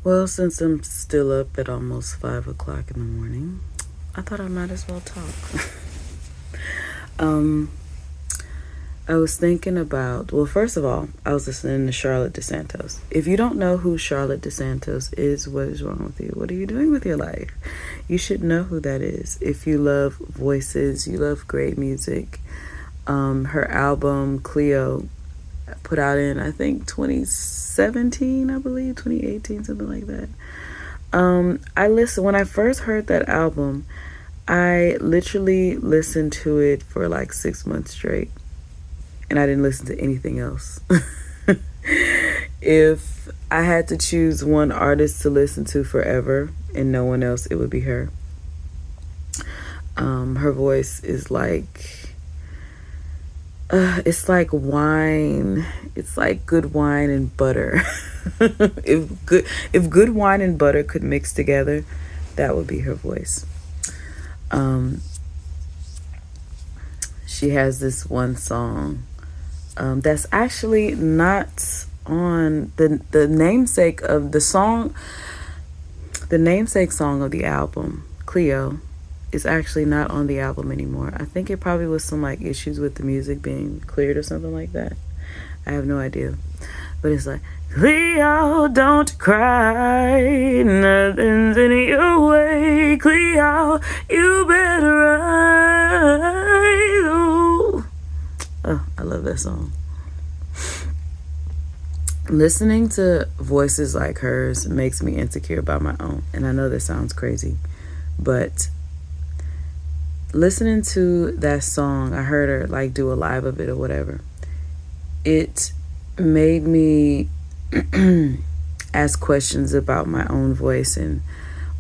Well, since I'm still up at almost 5 o'clock in the morning, I thought I might as well talk. um, I was thinking about, well, first of all, I was listening to Charlotte DeSantos. If you don't know who Charlotte DeSantos is, what is wrong with you? What are you doing with your life? You should know who that is. If you love voices, you love great music. Her album, Cleo, put out in, I think, 2017, I believe, 2018, something like that. I listened, when I first heard that album, I literally listened to it for like 6 months straight, and I didn't listen to anything else. If I had to choose one artist to listen to forever and no one else, it would be her. Her voice is like, it's like wine. It's like good wine and butter. if good wine and butter could mix together, that would be her voice. Um, she has this one song that's actually not on the namesake of the song. The namesake song of the album, Cleo, is actually not on the album anymore. I think it probably was some like issues with the music being cleared or something like that. I have no idea. But it's like, Cleo, don't cry, nothing's in your way. Cleo, you better rise. Oh, I love that song. Listening to voices like hers makes me insecure about my own. And I know that sounds crazy, but listening to that song, I heard her like do a live of it or whatever. It made me ask questions about my own voice and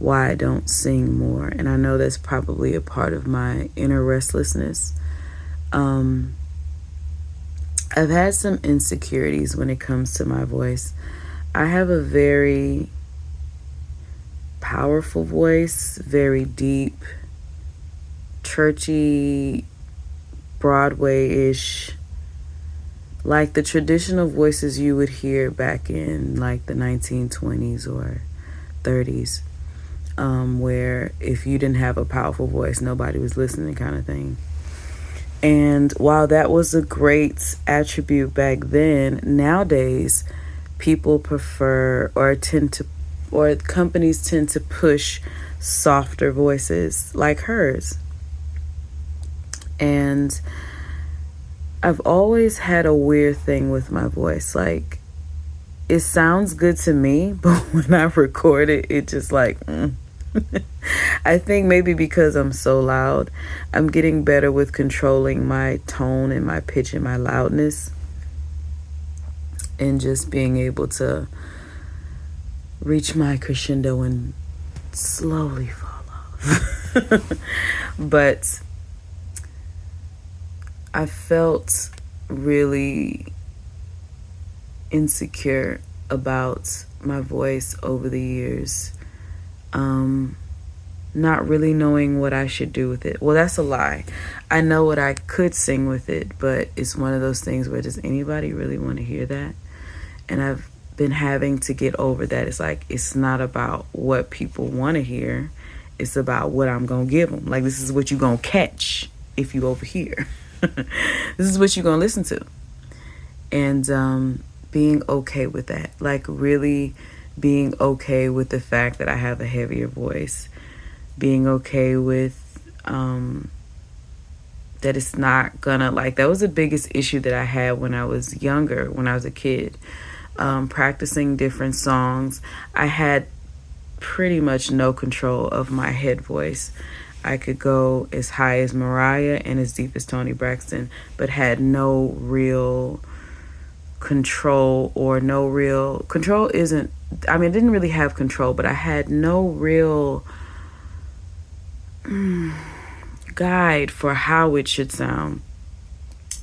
why I don't sing more. And I know that's probably a part of my inner restlessness. I've had some insecurities when it comes to my voice. I have a very powerful voice, very deep, churchy, Broadway-ish, like the traditional voices you would hear back in like the 1920s or 30s, where if you didn't have a powerful voice, nobody was listening kind of thing. And while that was a great attribute back then, nowadays people prefer or companies tend to push softer voices like hers. And I've always had a weird thing with my voice. Like, it sounds good to me, but when I record it, it just like, I think maybe because I'm so loud, I'm getting better with controlling my tone and my pitch and my loudness, and just being able to reach my crescendo and slowly fall off. But I felt really insecure about my voice over the years. Not really knowing what I should do with it. Well, that's a lie. I know what I could sing with it, but it's one of those things where does anybody really want to hear that? And I've been having to get over that. It's like, it's not about what people want to hear. It's about what I'm going to give them. Like, this is what you're going to catch if you overhear. This is what you're going to listen to. And being okay with that. Like, really being okay with the fact that I have a heavier voice. Being okay with that it's not gonna, like, that was the biggest issue that I had when I was younger, when I was a kid. Practicing different songs, I had pretty much no control of my head voice. I could go as high as Mariah and as deep as Toni Braxton, but had no real control, or no real control isn't, I mean, I didn't really have control, but I had no real guide for how it should sound.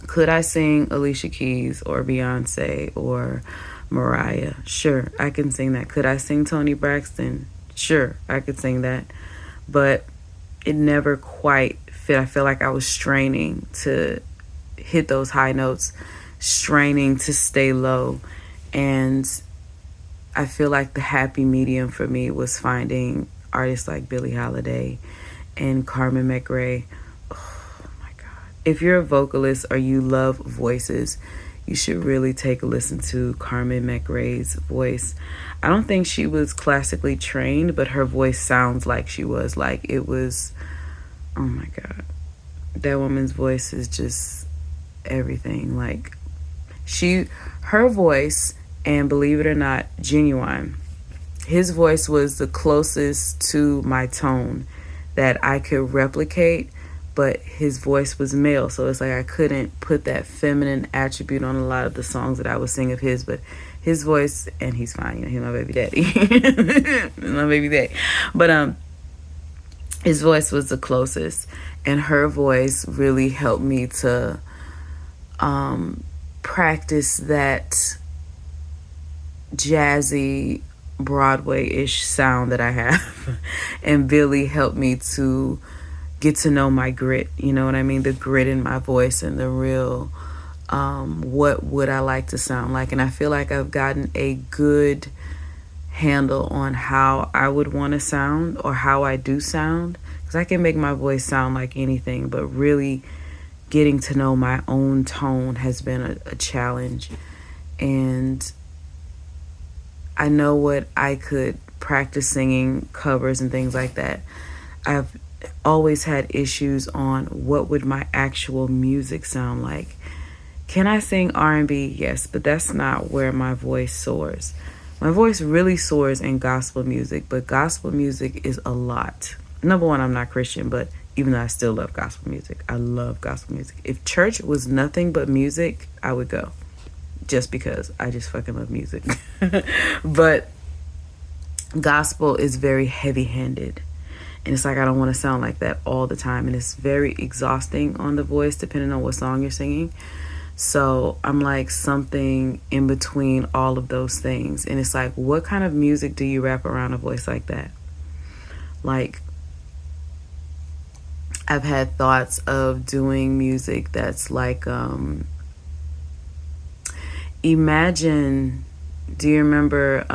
Could I sing Alicia Keys or Beyonce or Mariah? Sure, I can sing that. Could I sing Toni Braxton? Sure, I could sing that. But it never quite fit. I feel like I was straining to hit those high notes, straining to stay low. And I feel like the happy medium for me was finding artists like Billie Holiday and Carmen McRae. Oh my God. If you're a vocalist or you love voices, you should really take a listen to Carmen McRae's voice. I don't think she was classically trained, but her voice sounds like she was. Like it was, oh my God. That woman's voice is just everything. Like her voice, and believe it or not, Genuine, his voice was the closest to my tone that I could replicate, but his voice was male, so it's like I couldn't put that feminine attribute on a lot of the songs that I would sing of his, but his voice, and he's fine, he's my baby daddy. He's my baby daddy. But his voice was the closest, and her voice really helped me to practice that jazzy Broadway-ish sound that I have. And Billy helped me to get to know my grit, you know what I mean? The grit in my voice and the real what would I like to sound like. And I feel like I've gotten a good handle on how I would want to sound, or how I do sound, because I can make my voice sound like anything, but really getting to know my own tone has been a challenge. And I know what I could practice singing covers and things like that. I've always had issues on what would my actual music sound like. Can I sing R&B? Yes, but that's not where my voice soars. My voice really soars in gospel music, but gospel music is a lot. Number one, I'm not Christian, but even though I still love gospel music, I love gospel music. If church was nothing but music, I would go. Just because I just fucking love music. But gospel is very heavy-handed. And it's like I don't want to sound like that all the time. And it's very exhausting on the voice depending on what song you're singing. So I'm like something in between all of those things. And it's like, what kind of music do you wrap around a voice like that? Like, I've had thoughts of doing music that's like, imagine, do you remember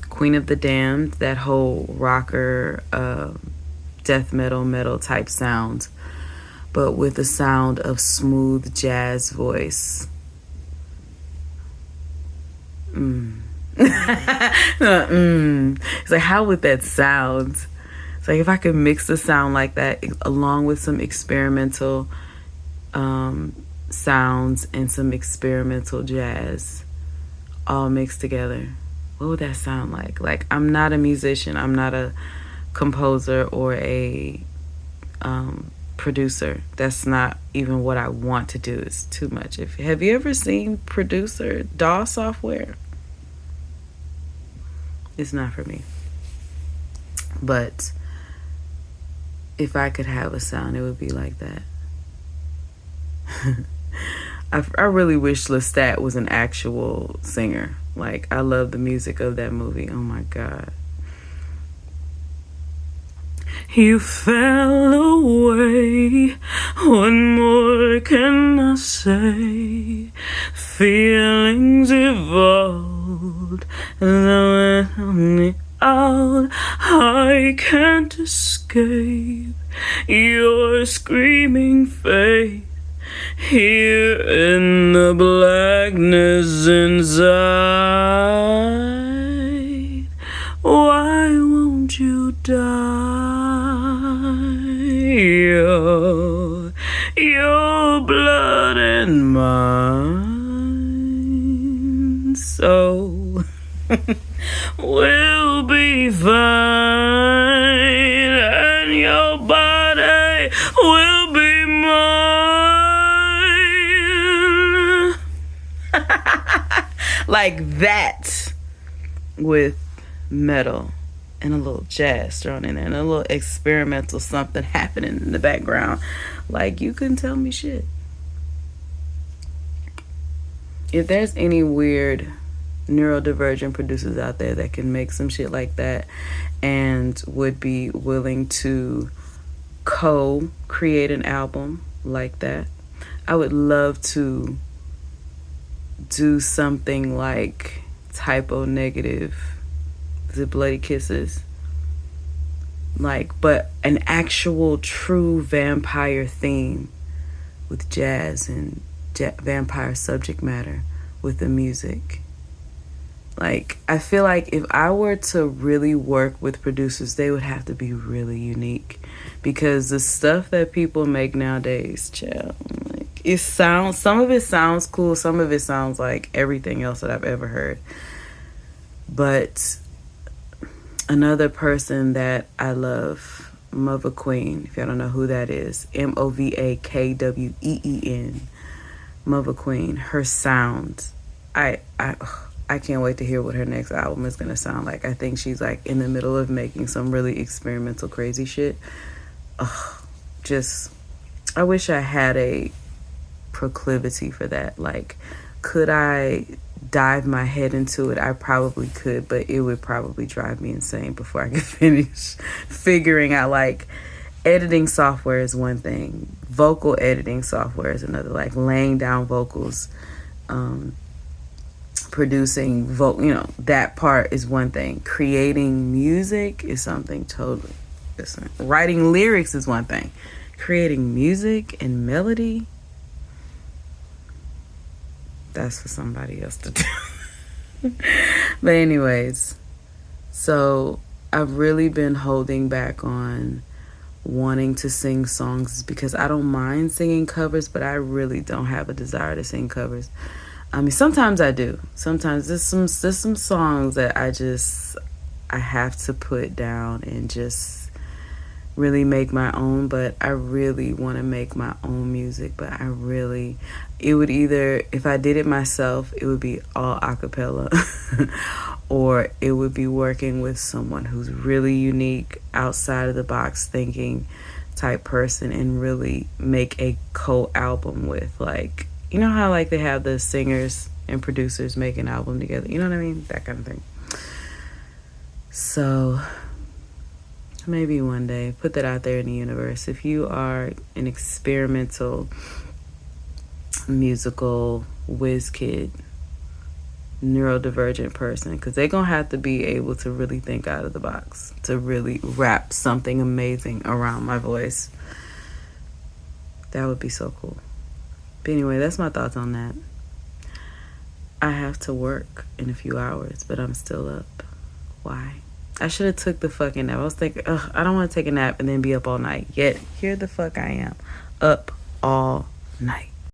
Queen of the Damned, that whole rocker, death metal type sound, but with the sound of smooth jazz voice. It's like, how would that sound? It's like if I could mix the sound like that along with some experimental sounds and some experimental jazz all mixed together, what would that sound like? Like, I'm not a musician, I'm not a composer or a producer. That's not even what I want to do. It's too much. Have you ever seen Producer DAW software? It's not for me. But if I could have a sound, it would be like that. I really wish Lestat was an actual singer. Like, I love the music of that movie. Oh my God. You fell away. What more can I say? Feelings evolved as I went on it out. I can't escape your screaming face. Here in the blackness inside, why won't you die? Your blood and mine, so we'll be fine, and your body will be mine. Like that, with metal and a little jazz thrown in there and a little experimental something happening in the background. Like, you couldn't tell me shit. If there's any weird neurodivergent producers out there that can make some shit like that and would be willing to co-create an album like that, I would love to do something like typo negative, is it Bloody Kisses? Like, but an actual true vampire theme with jazz and vampire subject matter with the music. Like, I feel like if I were to really work with producers, they would have to be really unique, because the stuff that people make nowadays, child, like, some of it sounds cool, some of it sounds like everything else that I've ever heard. But another person that I love, Mother Queen, if y'all don't know who that is, Movakween, Mother Queen, her sound, I can't wait to hear what her next album is going to sound like. I think she's like in the middle of making some really experimental, crazy shit. I wish I had a proclivity for that. Like, could I dive my head into it? I probably could, but it would probably drive me insane before I could finish figuring out, like, editing software is one thing. Vocal editing software is another. Like, laying down vocals, producing that part is one thing. Creating music is something totally different. Writing lyrics is one thing. Creating music and melody, that's for somebody else to do. But anyways, so I've really been holding back on wanting to sing songs because I don't mind singing covers, but I really don't have a desire to sing covers. I mean, sometimes I do. Sometimes there's some songs that I have to put down and just really make my own, but I really want to make my own music. But it would either, if I did it myself, it would be all a cappella, or it would be working with someone who's really unique, outside of the box thinking type person, and really make a co-album with, like, you know how like they have the singers and producers make an album together, you know what I mean? That kind of thing. So maybe one day, put that out there in the universe. If you are an experimental musical whiz kid, neurodivergent person, because they're gonna have to be able to really think out of the box to really wrap something amazing around my voice. That would be so cool. But anyway, that's my thoughts on that. I have to work in a few hours, but I'm still up. Why? I should have took the fucking nap. I was thinking, I don't want to take a nap and then be up all night. Yet, here the fuck I am, up all night.